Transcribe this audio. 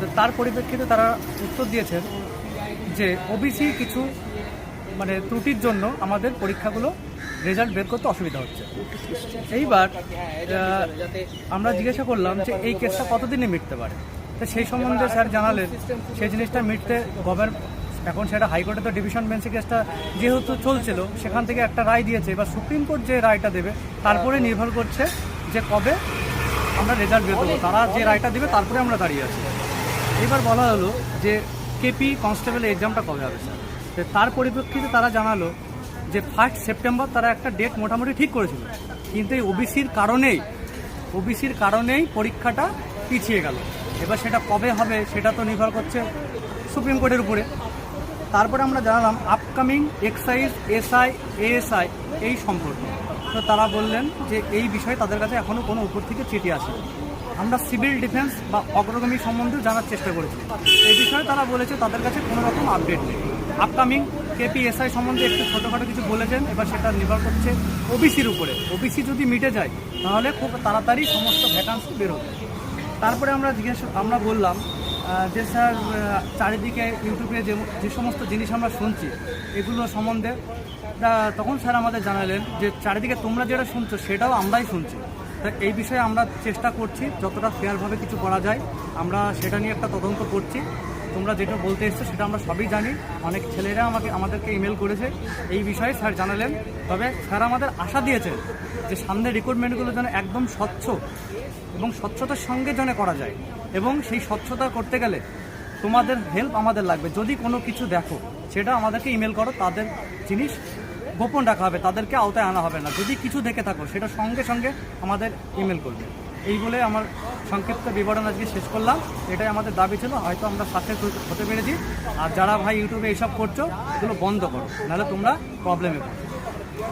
তো তার পরিপ্রেক্ষিতে তারা উত্তর দিয়েছেন যে ওবিসি কিছু মানে ত্রুটির জন্য আমাদের পরীক্ষাগুলো রেজাল্ট বের করতে অসুবিধা হচ্ছে। এইবার আমরা জিজ্ঞাসা করলাম যে এই কেসটা কতদিনে মিটতে পারে। তো সেই সম্বন্ধে স্যার জানালেন সেই জিনিসটা মিটতে এখন সেটা হাইকোর্টে তো ডিভিশন বেঞ্চে কেসটা যেহেতু চলছিল, সেখান থেকে একটা রায় দিয়েছে। এবার সুপ্রিম কোর্ট যে রায়টা দেবে তারপরে নির্ভর করছে যে কবে আমরা রেজাল্ট বের করবো। তারা যে রায়টা দেবে তারপরে আমরা দাঁড়িয়ে আছি। এবার বলা হলো যে কেপি কনস্টেবল এক্সামটা কবে হবে স্যার। তো তার পরিপ্রেক্ষিতে তারা জানালো যে 1 সেপ্টেম্বর তারা একটা ডেট মোটামুটি ঠিক করেছিল, কিন্তু এই ওবিসির কারণেই পরীক্ষাটা পিছিয়ে গেল। এবার সেটা কবে হবে সেটা তো নির্ভর করছে সুপ্রিম কোর্টের উপরে। তারপরে আমরা জানালাম আপকামিং এক্সাইজ, এসআই, এএসআই এই সম্পর্কে। তো তারা বললেন যে এই বিষয়ে তাদের কাছে এখনও কোনো উপর থেকে চিঠি আসেনি। আমরা সিভিল ডিফেন্স বা অগ্রগামী সম্বন্ধেও জানার চেষ্টা করেছি। এই বিষয়ে তারা বলেছে তাদের কাছে কোনো রকম আপডেট নেই। আপকামিং কেপিএসআই সম্বন্ধে একটু ছোটোখাটো কিছু বলেছেন, এবার সেটা নির্ভর করছে ওবিসির উপরে। ওবিসি যদি মিটে যায় তাহলে খুব তাড়াতাড়ি সমস্ত ভ্যাকান্সি বেরোবে। তারপরে আমরা বললাম যে স্যার চারিদিকে ইউটিউবে যে সমস্ত জিনিস আমরা শুনছি এগুলো সম্বন্ধে, তখন স্যার আমাদের জানালেন যে চারিদিকে তোমরা যেটা শুনছো সেটাও আমরাই শুনছি। তা এই বিষয়ে আমরা চেষ্টা করছি যতটা ফেয়ারভাবে কিছু করা যায়, আমরা সেটা নিয়ে একটা তদন্ত করছি। তোমরা যেটা বলতে এসছো সেটা আমরা সবই জানি। অনেক ছেলেরা আমাদেরকে ইমেল করেছে এই বিষয়ে স্যার জানালেন। তবে স্যার আমাদের আশা দিয়েছেন যে সামনের রিক্রুটমেন্টগুলো যেন একদম স্বচ্ছ এবং স্বচ্ছতার সঙ্গে যেন করা যায়, এবং সেই স্বচ্ছতা করতে গেলে তোমাদের হেল্প আমাদের লাগবে। যদি কোনো কিছু দেখো সেটা আমাদেরকে ইমেল করো, তাদের জিনিস গোপন রাখা হবে, তাদেরকে আওতায় আনা হবে না। যদি কিছু দেখে থাকো সেটা সঙ্গে সঙ্গে আমাদের ইমেল করবে। এই বলে আমার সংক্ষিপ্ত বিবরণ আজকে শেষ করলাম। এটাই আমাদের দাবি ছিল, হয়তো আমরা সাকসেস হতে পেরেছি। আর যারা ভাই ইউটিউবে এইসব করছো এগুলো বন্ধ করো, নাহলে তোমরা প্রবলেমে পড়ো।